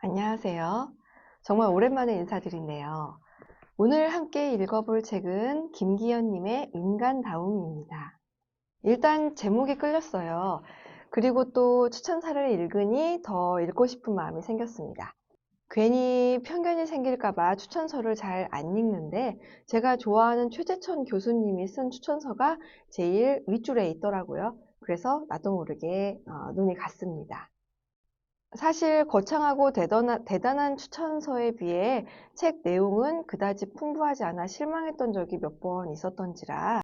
안녕하세요. 정말 오랜만에 인사드리네요. 오늘 함께 읽어볼 책은 김기현님의 인간다움입니다. 일단 제목이 끌렸어요. 그리고 또 추천사를 읽으니 더 읽고 싶은 마음이 생겼습니다. 괜히 편견이 생길까봐 추천서를 잘 안 읽는데 제가 좋아하는 최재천 교수님이 쓴 추천서가 제일 윗줄에 있더라고요. 그래서 나도 모르게 눈이 갔습니다. 사실 거창하고 대단한 추천서에 비해 책 내용은 그다지 풍부하지 않아 실망했던 적이 몇 번 있었던지라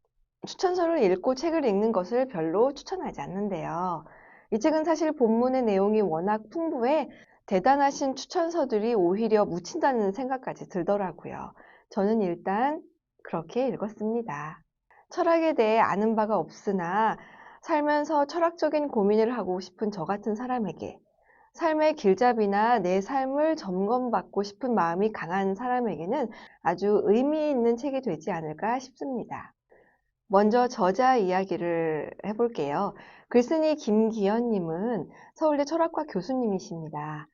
추천서를 읽고 책을 읽는 것을 별로 추천하지 않는데요. 이 책은 사실 본문의 내용이 워낙 풍부해 대단하신 추천서들이 오히려 묻힌다는 생각까지 들더라고요. 저는 일단 그렇게 읽었습니다. 철학에 대해 아는 바가 없으나 살면서 철학적인 고민을 하고 싶은 저 같은 사람에게 삶의 길잡이나 내 삶을 점검받고 싶은 마음이 강한 사람에게는 아주 의미 있는 책이 되지 않을까 싶습니다. 먼저 저자 이야기를 해볼게요. 글쓴이 김기현님은 서울대 철학과 교수님이십니다.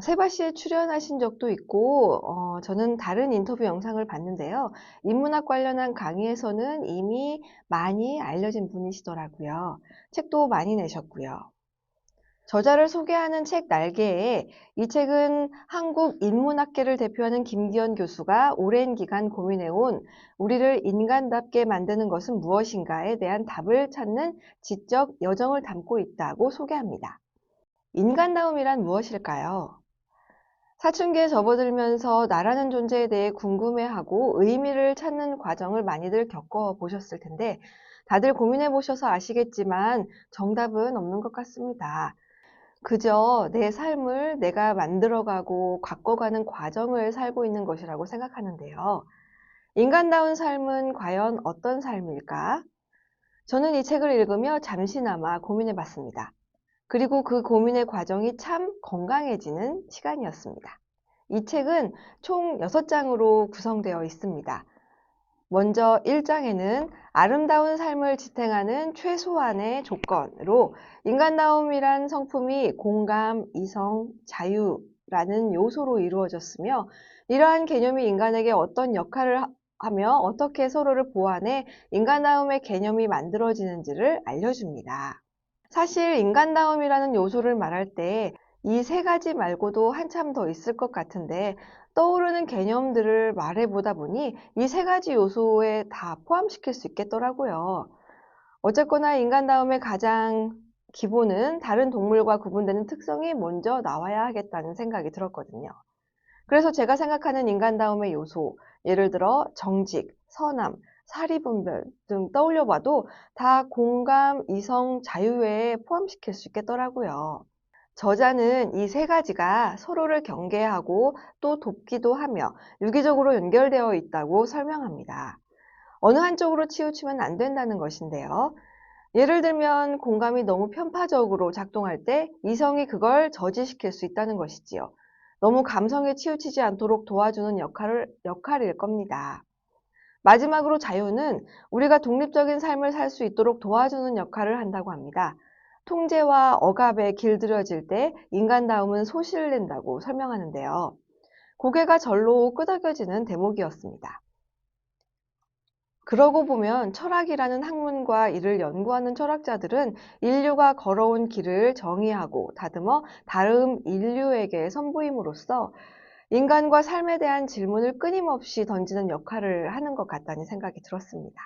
세바시에 출연하신 적도 있고 저는 다른 인터뷰 영상을 봤는데요. 인문학 관련한 강의에서는 이미 많이 알려진 분이시더라고요. 책도 많이 내셨고요. 저자를 소개하는 책 날개에 이 책은 한국 인문학계를 대표하는 김기현 교수가 오랜 기간 고민해온 우리를 인간답게 만드는 것은 무엇인가에 대한 답을 찾는 지적 여정을 담고 있다고 소개합니다. 인간다움이란 무엇일까요? 사춘기에 접어들면서 나라는 존재에 대해 궁금해하고 의미를 찾는 과정을 많이들 겪어보셨을 텐데 다들 고민해보셔서 아시겠지만 정답은 없는 것 같습니다. 그저 내 삶을 내가 만들어가고 바꿔가는 과정을 살고 있는 것이라고 생각하는데요. 인간다운 삶은 과연 어떤 삶일까? 저는 이 책을 읽으며 잠시나마 고민해 봤습니다. 그리고 그 고민의 과정이 참 건강해지는 시간이었습니다. 이 책은 총 6장으로 구성되어 있습니다. 먼저 1장에는 아름다운 삶을 지탱하는 최소한의 조건으로 인간다움이란 성품이 공감, 이성, 자유라는 요소로 이루어졌으며 이러한 개념이 인간에게 어떤 역할을 하며 어떻게 서로를 보완해 인간다움의 개념이 만들어지는지를 알려줍니다. 사실 인간다움이라는 요소를 말할 때 이 세 가지 말고도 한참 더 있을 것 같은데 떠오르는 개념들을 말해보다 보니 이 세 가지 요소에 다 포함시킬 수 있겠더라고요. 어쨌거나 인간다움의 가장 기본은 다른 동물과 구분되는 특성이 먼저 나와야 하겠다는 생각이 들었거든요. 그래서 제가 생각하는 인간다움의 요소, 예를 들어 정직, 선함, 사리분별 등 떠올려봐도 다 공감, 이성, 자유에 포함시킬 수 있겠더라고요. 저자는 이 세 가지가 서로를 경계하고 또 돕기도 하며 유기적으로 연결되어 있다고 설명합니다. 어느 한쪽으로 치우치면 안 된다는 것인데요. 예를 들면 공감이 너무 편파적으로 작동할 때 이성이 그걸 저지시킬 수 있다는 것이지요. 너무 감성에 치우치지 않도록 도와주는 역할일 겁니다. 마지막으로 자유는 우리가 독립적인 삶을 살 수 있도록 도와주는 역할을 한다고 합니다. 통제와 억압에 길들여질 때 인간다움은 소실된다고 설명하는데요. 고개가 절로 끄덕여지는 대목이었습니다. 그러고 보면 철학이라는 학문과 이를 연구하는 철학자들은 인류가 걸어온 길을 정의하고 다듬어 다음 인류에게 선보임으로써 인간과 삶에 대한 질문을 끊임없이 던지는 역할을 하는 것 같다는 생각이 들었습니다.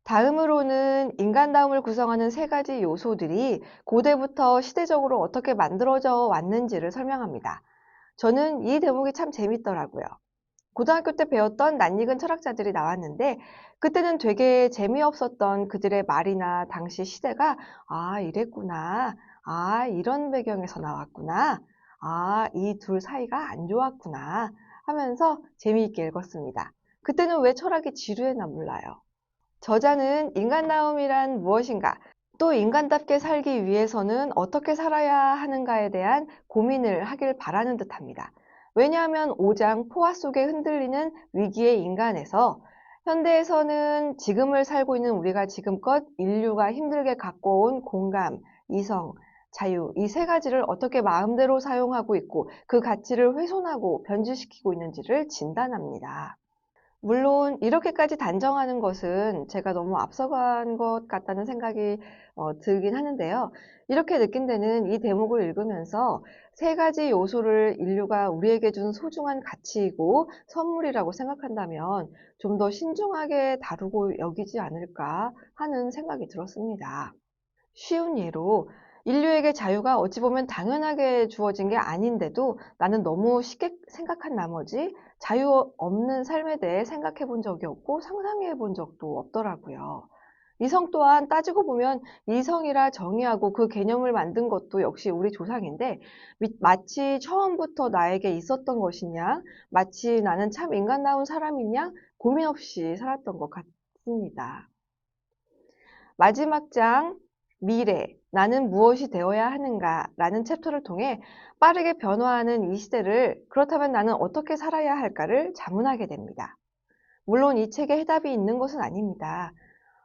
다음으로는 인간다움을 구성하는 세 가지 요소들이 고대부터 시대적으로 어떻게 만들어져 왔는지를 설명합니다. 저는 이 대목이 참 재밌더라고요. 고등학교 때 배웠던 낯익은 철학자들이 나왔는데 그때는 되게 재미없었던 그들의 말이나 당시 시대가 이랬구나. 이런 배경에서 나왔구나. 이 둘 사이가 안 좋았구나 하면서 재미있게 읽었습니다. 그때는 왜 철학이 지루했나 몰라요. 저자는 인간다움이란 무엇인가, 또 인간답게 살기 위해서는 어떻게 살아야 하는가에 대한 고민을 하길 바라는 듯합니다. 왜냐하면 5장 포화 속에 흔들리는 위기의 인간에서 현대에서는 지금을 살고 있는 우리가 지금껏 인류가 힘들게 갖고 온 공감, 이성, 자유, 이 세 가지를 어떻게 마음대로 사용하고 있고 그 가치를 훼손하고 변질시키고 있는지를 진단합니다. 물론 이렇게까지 단정하는 것은 제가 너무 앞서간 것 같다는 생각이 들긴 하는데요. 이렇게 느낀 데는 이 대목을 읽으면서 세 가지 요소를 인류가 우리에게 준 소중한 가치이고 선물이라고 생각한다면 좀 더 신중하게 다루고 여기지 않을까 하는 생각이 들었습니다. 쉬운 예로 인류에게 자유가 어찌 보면 당연하게 주어진 게 아닌데도 나는 너무 쉽게 생각한 나머지 자유 없는 삶에 대해 생각해 본 적이 없고 상상해 본 적도 없더라고요. 이성 또한 따지고 보면 이성이라 정의하고 그 개념을 만든 것도 역시 우리 조상인데 마치 처음부터 나에게 있었던 것이냐, 마치 나는 참 인간다운 사람이냐 고민 없이 살았던 것 같습니다. 마지막 장 미래, 나는 무엇이 되어야 하는가 라는 챕터를 통해 빠르게 변화하는 이 시대를 그렇다면 나는 어떻게 살아야 할까를 자문하게 됩니다. 물론 이 책에 해답이 있는 것은 아닙니다.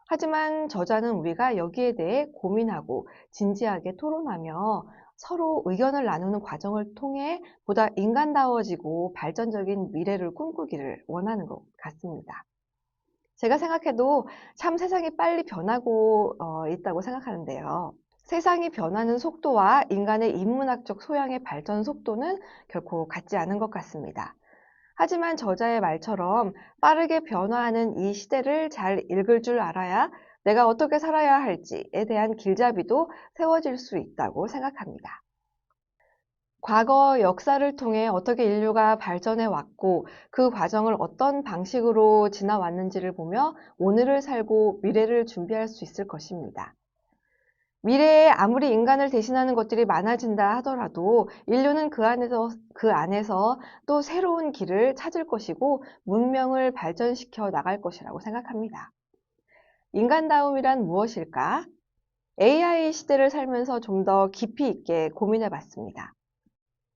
하지만 저자는 우리가 여기에 대해 고민하고 진지하게 토론하며 서로 의견을 나누는 과정을 통해 보다 인간다워지고 발전적인 미래를 꿈꾸기를 원하는 것 같습니다. 제가 생각해도 참 세상이 빨리 변하고 있다고 생각하는데요. 세상이 변하는 속도와 인간의 인문학적 소양의 발전 속도는 결코 같지 않은 것 같습니다. 하지만 저자의 말처럼 빠르게 변화하는 이 시대를 잘 읽을 줄 알아야 내가 어떻게 살아야 할지에 대한 길잡이도 세워질 수 있다고 생각합니다. 과거 역사를 통해 어떻게 인류가 발전해 왔고 그 과정을 어떤 방식으로 지나왔는지를 보며 오늘을 살고 미래를 준비할 수 있을 것입니다. 미래에 아무리 인간을 대신하는 것들이 많아진다 하더라도 인류는 그 안에서 또 새로운 길을 찾을 것이고 문명을 발전시켜 나갈 것이라고 생각합니다. 인간다움이란 무엇일까? AI 시대를 살면서 좀 더 깊이 있게 고민해 봤습니다.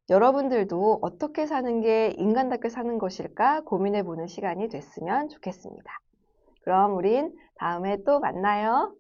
여러분들도 어떻게 사는 게 인간답게 사는 것일까 고민해 보는 시간이 됐으면 좋겠습니다. 그럼 우린 다음에 또 만나요.